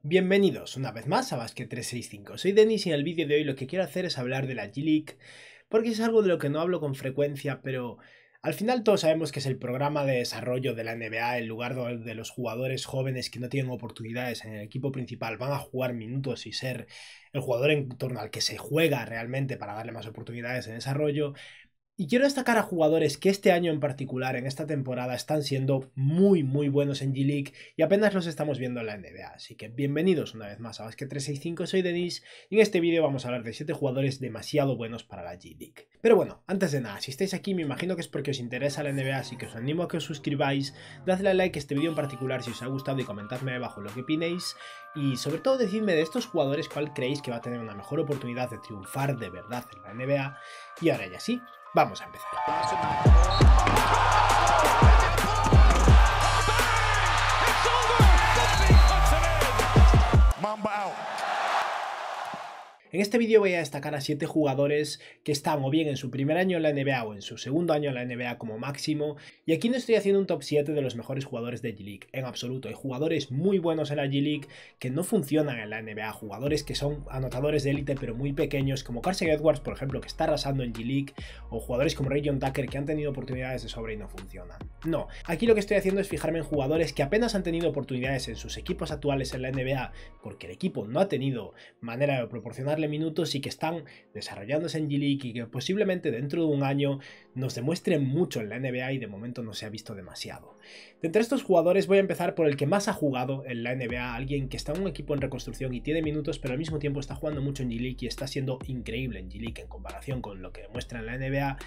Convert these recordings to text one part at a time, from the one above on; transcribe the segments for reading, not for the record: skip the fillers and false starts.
Bienvenidos una vez más a Basket365, soy Denis y en el vídeo de hoy lo que quiero hacer es hablar de la G-League, porque es algo de lo que no hablo con frecuencia, pero al final todos sabemos que es el programa de desarrollo de la NBA, el lugar donde los jugadores jóvenes que no tienen oportunidades en el equipo principal van a jugar minutos y ser el jugador en torno al que se juega realmente para darle más oportunidades de desarrollo. Y quiero destacar a jugadores que este año en particular, en esta temporada, están siendo muy buenos en G-League y apenas los estamos viendo en la NBA. Así que bienvenidos una vez más a Basket365, soy Denis y en este vídeo vamos a hablar de 7 jugadores demasiado buenos para la G-League. Pero bueno, antes de nada, si estáis aquí me imagino que es porque os interesa la NBA, así que os animo a que os suscribáis, dadle a like a este vídeo en particular si os ha gustado y comentadme abajo lo que opinéis. Y sobre todo decidme de estos jugadores cuál creéis que va a tener una mejor oportunidad de triunfar de verdad en la NBA. Y ahora ya sí, vamos a empezar. En este vídeo voy a destacar a 7 jugadores que están o bien en su primer año en la NBA o en su segundo año en la NBA como máximo, y aquí no estoy haciendo un top 7 de los mejores jugadores de G-League, en absoluto. Hay jugadores muy buenos en la G-League que no funcionan en la NBA, jugadores que son anotadores de élite pero muy pequeños, como Carson Edwards, por ejemplo, que está arrasando en G-League, o jugadores como Rajon Tucker que han tenido oportunidades de sobra y no funcionan. No, aquí lo que estoy haciendo es fijarme en jugadores que apenas han tenido oportunidades en sus equipos actuales en la NBA porque el equipo no ha tenido manera de proporcionar minutos y que están desarrollándose en G-League y que posiblemente dentro de un año nos demuestren mucho en la NBA y de momento no se ha visto demasiado. De entre estos jugadores voy a empezar por el que más ha jugado en la NBA, alguien que está en un equipo en reconstrucción y tiene minutos pero al mismo tiempo está jugando mucho en G-League y está siendo increíble en G-League en comparación con lo que demuestra en la NBA.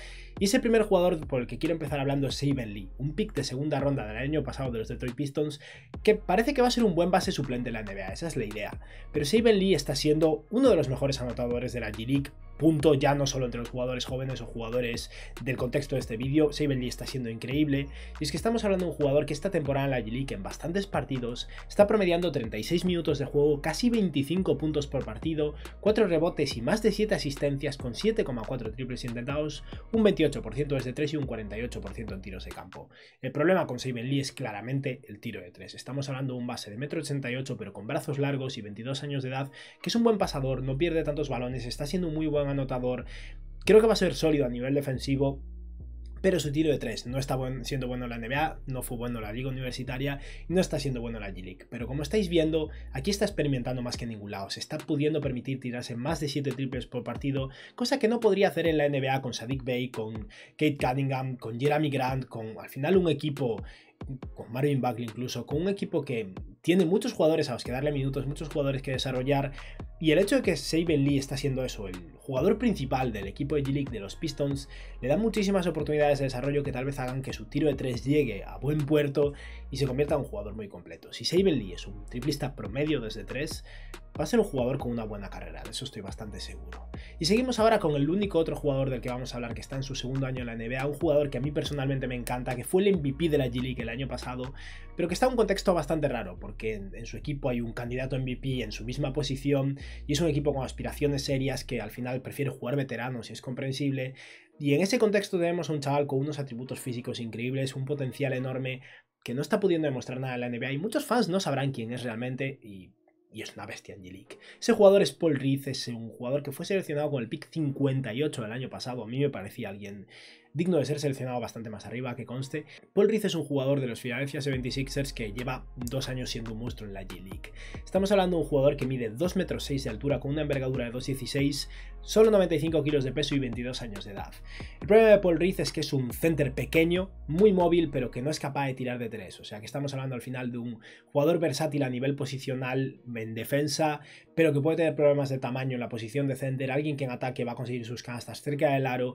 Y ese primer jugador por el que quiero empezar hablando es Saben Lee, un pick de segunda ronda del año pasado de los Detroit Pistons que parece que va a ser un buen base suplente en la NBA, esa es la idea. Pero Saben Lee está siendo uno de los mejores anotadores de la G-League, punto, ya no solo entre los jugadores jóvenes o jugadores del contexto de este vídeo. Saben Lee está siendo increíble, y es que estamos hablando de un jugador que esta temporada en la G-League en bastantes partidos está promediando 36 minutos de juego, casi 25 puntos por partido, 4 rebotes y más de 7 asistencias con 7,4 triples intentados, un 28% desde 3 y un 48% en tiros de campo. El problema con Saben Lee es claramente el tiro de 3. Estamos hablando de un base de 1,88 m pero con brazos largos y 22 años de edad, que es un buen pasador, no pierde tantos balones, está siendo un muy buen anotador, creo que va a ser sólido a nivel defensivo, pero su tiro de 3 no está siendo bueno en la NBA, no fue bueno en la liga universitaria y no está siendo bueno en la G-League. Pero como estáis viendo, aquí está experimentando más que en ningún lado, se está pudiendo permitir tirarse más de 7 triples por partido, cosa que no podría hacer en la NBA con Saddiq Bey, con Cade Cunningham, con Jerami Grant, con al final un equipo, con Marvin Bagley incluso, con un equipo que tiene muchos jugadores a los que darle minutos, muchos jugadores que desarrollar, y el hecho de que Saben Lee está siendo eso, el jugador principal del equipo de G-League de los Pistons, le da muchísimas oportunidades de desarrollo que tal vez hagan que su tiro de 3 llegue a buen puerto y se convierta en un jugador muy completo. Si Saben Lee es un triplista promedio desde 3, va a ser un jugador con una buena carrera, de eso estoy bastante seguro. Y seguimos ahora con el único otro jugador del que vamos a hablar que está en su segundo año en la NBA, un jugador que a mí personalmente me encanta, que fue el MVP de la G-League el año pasado, pero que está en un contexto bastante raro, porque en su equipo hay un candidato MVP en su misma posición, y es un equipo con aspiraciones serias que al final prefiere jugar veteranos y es comprensible, y en ese contexto tenemos a un chaval con unos atributos físicos increíbles, un potencial enorme, que no está pudiendo demostrar nada en la NBA, y muchos fans no sabrán quién es realmente, y es una bestia en G-League. Ese jugador es Paul Reed, es un jugador que fue seleccionado con el pick 58 del año pasado. A mí me parecía alguien digno de ser seleccionado bastante más arriba, que conste. Paul Reed es un jugador de los Philadelphia 76ers que lleva 2 años siendo un monstruo en la G-League. Estamos hablando de un jugador que mide 2,6 metros de altura con una envergadura de 2,16, solo 95 kilos de peso y 22 años de edad. El problema de Paul Reed es que es un center pequeño, muy móvil, pero que no es capaz de tirar de 3. O sea que estamos hablando al final de un jugador versátil a nivel posicional en defensa, pero que puede tener problemas de tamaño en la posición de center, alguien que en ataque va a conseguir sus canastas cerca del aro,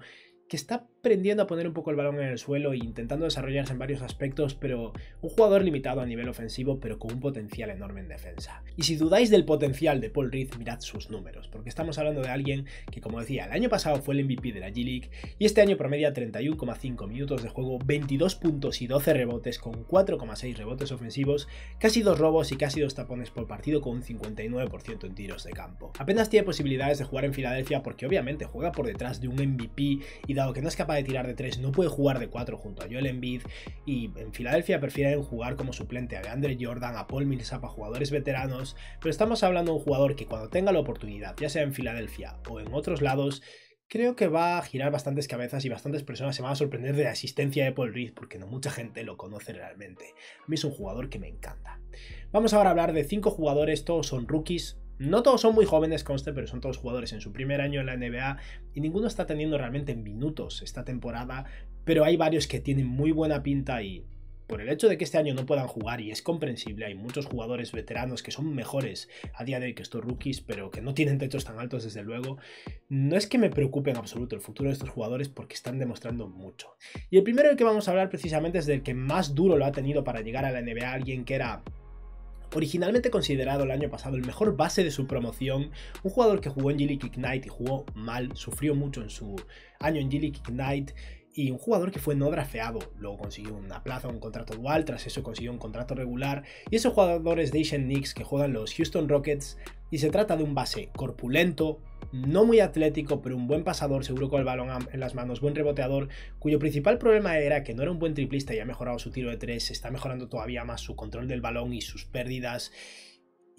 que está aprendiendo a poner un poco el balón en el suelo e intentando desarrollarse en varios aspectos, pero un jugador limitado a nivel ofensivo, pero con un potencial enorme en defensa. Y si dudáis del potencial de Paul Reed, mirad sus números, porque estamos hablando de alguien que, como decía, el año pasado fue el MVP de la G-League y este año promedia 31,5 minutos de juego, 22 puntos y 12 rebotes con 4,6 rebotes ofensivos, casi 2 robos y casi 2 tapones por partido con un 59% en tiros de campo. Apenas tiene posibilidades de jugar en Filadelfia porque obviamente juega por detrás de un MVP y dado que no es capaz de tirar de 3, no puede jugar de 4 junto a Joel Embiid, y en Filadelfia prefieren jugar como suplente a DeAndre Jordan, a Paul Millsap, a jugadores veteranos, pero estamos hablando de un jugador que cuando tenga la oportunidad, ya sea en Filadelfia o en otros lados, creo que va a girar bastantes cabezas y bastantes personas se van a sorprender de la existencia de Paul Reed, porque no mucha gente lo conoce realmente. A mí es un jugador que me encanta. Vamos ahora a hablar de 5 jugadores, todos son rookies. No todos son muy jóvenes, conste, pero son todos jugadores en su primer año en la NBA y ninguno está teniendo realmente minutos esta temporada, pero hay varios que tienen muy buena pinta y por el hecho de que este año no puedan jugar, y es comprensible, hay muchos jugadores veteranos que son mejores a día de hoy que estos rookies, pero que no tienen techos tan altos desde luego, no es que me preocupe en absoluto el futuro de estos jugadores porque están demostrando mucho. Y el primero del que vamos a hablar precisamente es del que más duro lo ha tenido para llegar a la NBA, alguien que era originalmente considerado el año pasado el mejor base de su promoción, un jugador que jugó en G League Ignite y jugó mal, sufrió mucho en su año en G League Ignite, y un jugador que fue no drafeado, luego consiguió una plaza, un contrato dual, tras eso consiguió un contrato regular, y ese jugador es Daishen Nix, que juegan los Houston Rockets, y se trata de un base corpulento, no muy atlético, pero un buen pasador, seguro con el balón en las manos, buen reboteador, cuyo principal problema era que no era un buen triplista y ha mejorado su tiro de 3, está mejorando todavía más su control del balón y sus pérdidas.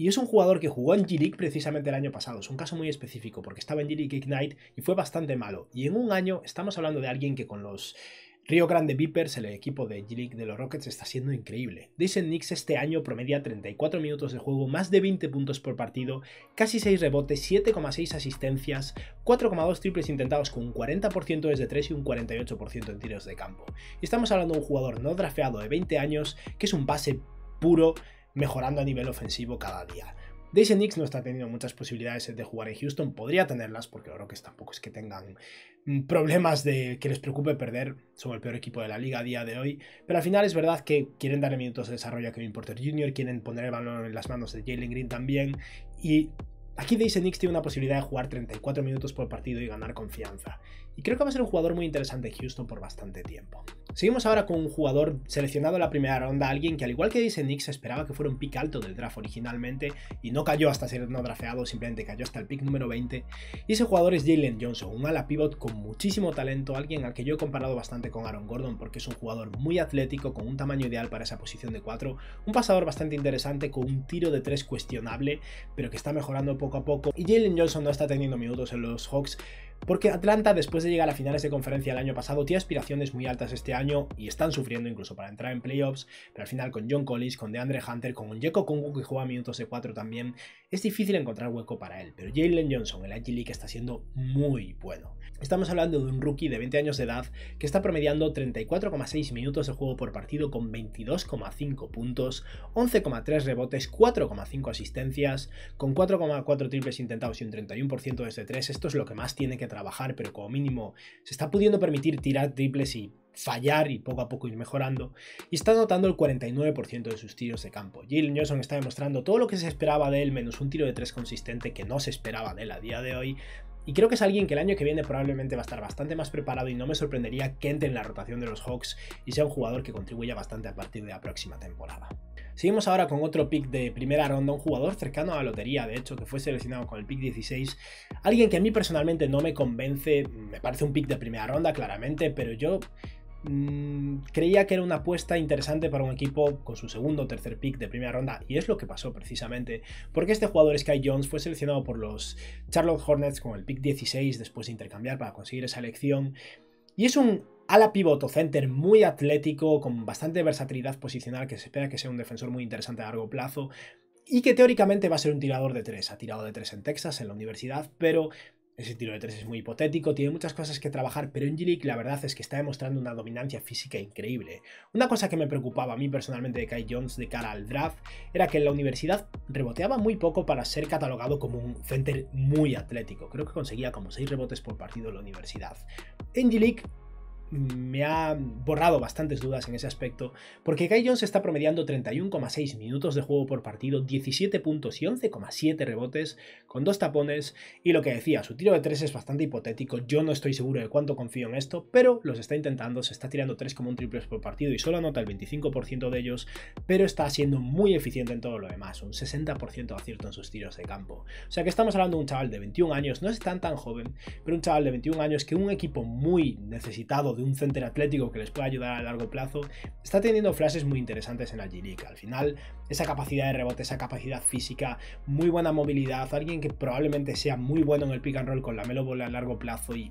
Y es un jugador que jugó en G League precisamente el año pasado, es un caso muy específico porque estaba en G League Ignite y fue bastante malo. Y en un año estamos hablando de alguien que con los Rio Grande Vipers, el equipo de G League de los Rockets, está siendo increíble. Daishen Nix este año promedia 34 minutos de juego, más de 20 puntos por partido, casi 6 rebotes, 7,6 asistencias, 4,2 triples intentados con un 40% desde 3 y un 48% en tiros de campo. Y estamos hablando de un jugador no drafeado de 20 años, que es un base puro, mejorando a nivel ofensivo cada día. Daishen Nix no está teniendo muchas posibilidades de jugar en Houston, podría tenerlas porque los Rockets tampoco es que tengan problemas de que les preocupe perder, son el peor equipo de la liga a día de hoy, pero al final es verdad que quieren darle minutos de desarrollo a Kevin Porter Jr., quieren poner el balón en las manos de Jalen Green también, y aquí Daishen Nix tiene una posibilidad de jugar 34 minutos por partido y ganar confianza. Y creo que va a ser un jugador muy interesante en Houston por bastante tiempo. Seguimos ahora con un jugador seleccionado en la primera ronda, alguien que al igual que Daishen Nix esperaba que fuera un pick alto del draft originalmente y no cayó hasta ser no drafeado, simplemente cayó hasta el pick número 20. Y ese jugador es Jalen Johnson, un ala pivot con muchísimo talento, alguien al que yo he comparado bastante con Aaron Gordon porque es un jugador muy atlético, con un tamaño ideal para esa posición de 4, un pasador bastante interesante con un tiro de 3 cuestionable, pero que está mejorando poco a poco. Y Jalen Johnson no está teniendo minutos en los Hawks porque Atlanta, después de llegar a finales de conferencia el año pasado, tiene aspiraciones muy altas este año y están sufriendo incluso para entrar en playoffs, pero al final con John Collins, con DeAndre Hunter, con Onyeka Okongwu que juega minutos de 4 también, es difícil encontrar hueco para él, pero Jalen Johnson en la G League está siendo muy bueno. Estamos hablando de un rookie de 20 años de edad que está promediando 34,6 minutos de juego por partido con 22,5 puntos, 11,3 rebotes, 4,5 asistencias, con 4,4 triples intentados y un 31% desde 3. Esto es lo que más tiene que trabajar, pero como mínimo se está pudiendo permitir tirar triples y fallar y poco a poco ir mejorando, y está anotando el 49% de sus tiros de campo. Jalen Johnson está demostrando todo lo que se esperaba de él, menos un tiro de 3 consistente que no se esperaba de él a día de hoy, y creo que es alguien que el año que viene probablemente va a estar bastante más preparado y no me sorprendería que entre en la rotación de los Hawks y sea un jugador que contribuya bastante a partir de la próxima temporada. Seguimos ahora con otro pick de primera ronda, un jugador cercano a la lotería, de hecho, que fue seleccionado con el pick 16, alguien que a mí personalmente no me convence, me parece un pick de primera ronda claramente, pero yo creía que era una apuesta interesante para un equipo con su segundo o tercer pick de primera ronda, y es lo que pasó precisamente, porque este jugador Sky Jones fue seleccionado por los Charlotte Hornets con el pick 16 después de intercambiar para conseguir esa elección, y es un ala pivot o center muy atlético, con bastante versatilidad posicional, que se espera que sea un defensor muy interesante a largo plazo, y que teóricamente va a ser un tirador de 3, ha tirado de 3 en Texas, en la universidad, pero ese tiro de 3 es muy hipotético, tiene muchas cosas que trabajar, pero en G League la verdad es que está demostrando una dominancia física increíble. Una cosa que me preocupaba a mí personalmente de Kai Jones de cara al draft era que en la universidad reboteaba muy poco para ser catalogado como un center muy atlético. Creo que conseguía como 6 rebotes por partido en la universidad. En G League me ha borrado bastantes dudas en ese aspecto, porque Kai Jones está promediando 31,6 minutos de juego por partido, 17 puntos y 11,7 rebotes, con 2 tapones, y lo que decía, su tiro de 3 es bastante hipotético, yo no estoy seguro de cuánto confío en esto, pero los está intentando, se está tirando 3,1 triples por partido y solo anota el 25% de ellos, pero está siendo muy eficiente en todo lo demás, un 60% de acierto en sus tiros de campo. O sea que estamos hablando de un chaval de 21 años, no es tan joven, pero un chaval de 21 años que un equipo muy necesitado de un center atlético que les pueda ayudar a largo plazo, está teniendo flashes muy interesantes en la G-League. Al final, esa capacidad de rebote, esa capacidad física, muy buena movilidad, alguien que probablemente sea muy bueno en el pick and roll con la Melo Ball a largo plazo y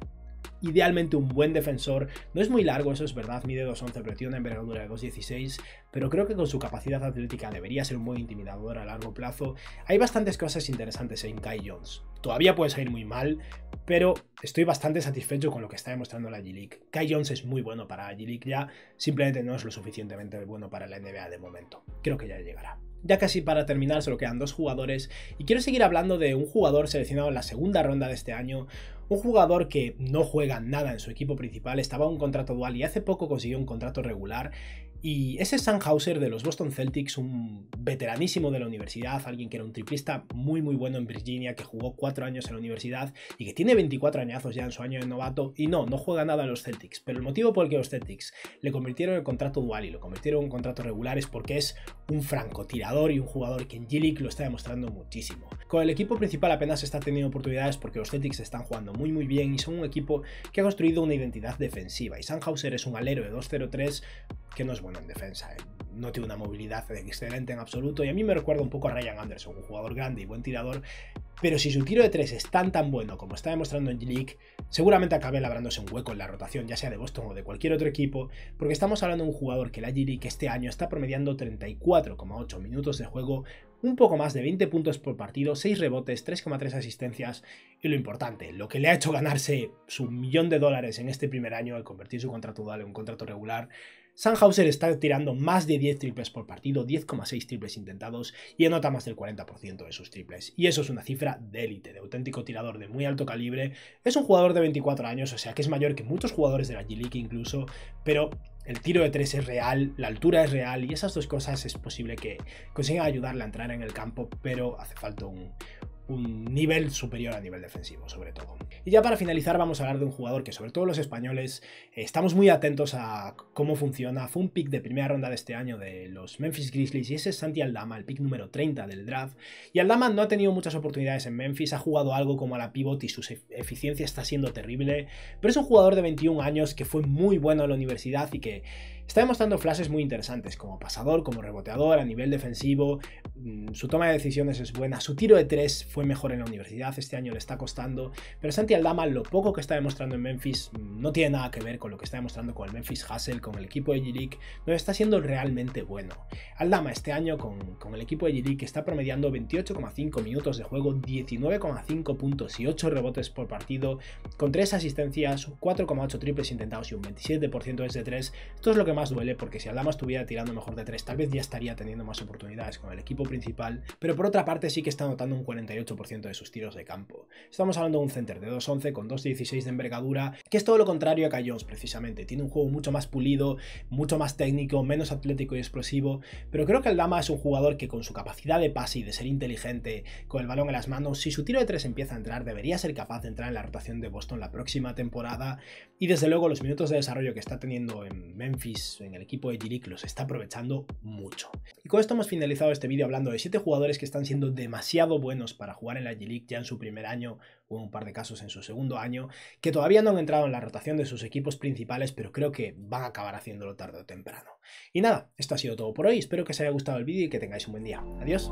idealmente un buen defensor. No es muy largo, eso es verdad, mide 2'11", pero tiene una envergadura de 2'16", pero creo que con su capacidad atlética debería ser un buen intimidador a largo plazo. Hay bastantes cosas interesantes en Kai Jones. Todavía puede salir muy mal, pero estoy bastante satisfecho con lo que está demostrando la G-League. Kai Jones es muy bueno para la G-League ya, simplemente no es lo suficientemente bueno para la NBA de momento. Creo que ya llegará. Ya casi para terminar, solo quedan 2 jugadores y quiero seguir hablando de un jugador seleccionado en la segunda ronda de este año, un jugador que no juega nada en su equipo principal, estaba en un contrato dual y hace poco consiguió un contrato regular. Y ese es Sam Hauser de los Boston Celtics, un veteranísimo de la universidad, alguien que era un triplista muy bueno en Virginia, que jugó 4 años en la universidad y que tiene 24 añazos ya en su año de novato y no juega nada en los Celtics. Pero el motivo por el que los Celtics le convirtieron en contrato dual y lo convirtieron en contrato regular es porque es un francotirador y un jugador que en G-League lo está demostrando muchísimo. Con el equipo principal apenas está teniendo oportunidades porque los Celtics están jugando muy bien y son un equipo que ha construido una identidad defensiva. Y Sam Hauser es un alero de 2'03", que no es bueno en defensa, no tiene una movilidad excelente en absoluto, y a mí me recuerda un poco a Ryan Anderson, un jugador grande y buen tirador, pero si su tiro de 3 es tan bueno como está demostrando en G-League, seguramente acabe labrándose un hueco en la rotación, ya sea de Boston o de cualquier otro equipo, porque estamos hablando de un jugador que la G-League este año está promediando 34,8 minutos de juego, un poco más de 20 puntos por partido, 6 rebotes, 3,3 asistencias, y lo importante, lo que le ha hecho ganarse su $1.000.000 en este primer año al convertir su contrato dual en un contrato regular. Sam Hauser está tirando más de 10 triples por partido, 10,6 triples intentados y anota más del 40% de sus triples. Y eso es una cifra de élite, de auténtico tirador de muy alto calibre. Es un jugador de 24 años, o sea que es mayor que muchos jugadores de la G-League incluso, pero el tiro de 3 es real, la altura es real y esas dos cosas es posible que consigan ayudarle a entrar en el campo, pero hace falta un nivel superior a nivel defensivo, sobre todo. Y ya para finalizar vamos a hablar de un jugador que sobre todo los españoles estamos muy atentos a cómo funciona. Fue un pick de primera ronda de este año de los Memphis Grizzlies y ese es Santi Aldama, el pick número 30 del draft. Y Aldama no ha tenido muchas oportunidades en Memphis, ha jugado algo como a la pivot y su eficiencia está siendo terrible, pero es un jugador de 21 años que fue muy bueno en la universidad y que está demostrando flashes muy interesantes como pasador, como reboteador, a nivel defensivo. Su toma de decisiones es buena, su tiro de 3 fue mejor en la universidad, este año le está costando, pero Santi Aldama lo poco que está demostrando en Memphis no tiene nada que ver con lo que está demostrando con el Memphis Hustle, con el equipo de G-League, donde está siendo realmente bueno. Aldama este año con el equipo de G-League está promediando 28,5 minutos de juego, 19,5 puntos y 8 rebotes por partido, con 3 asistencias, 4,8 triples intentados y un 27% desde 3. Esto es lo que más duele porque si Aldama estuviera tirando mejor de 3 tal vez ya estaría teniendo más oportunidades con el equipo principal, pero por otra parte sí que está anotando un 48% de sus tiros de campo. Estamos hablando de un center de 2'11 con 2'16 de envergadura, que es todo lo contrario a Kai Jones precisamente, tiene un juego mucho más pulido, mucho más técnico, menos atlético y explosivo, pero creo que Aldama es un jugador que con su capacidad de pase y de ser inteligente con el balón en las manos, si su tiro de 3 empieza a entrar, debería ser capaz de entrar en la rotación de Boston la próxima temporada y desde luego los minutos de desarrollo que está teniendo en Memphis, en el equipo de G-League, los está aprovechando mucho. Y con esto hemos finalizado este vídeo hablando de 7 jugadores que están siendo demasiado buenos para jugar en la G-League ya en su primer año, hubo un par de casos en su segundo año, que todavía no han entrado en la rotación de sus equipos principales, pero creo que van a acabar haciéndolo tarde o temprano. Y nada, esto ha sido todo por hoy, espero que os haya gustado el vídeo y que tengáis un buen día. Adiós.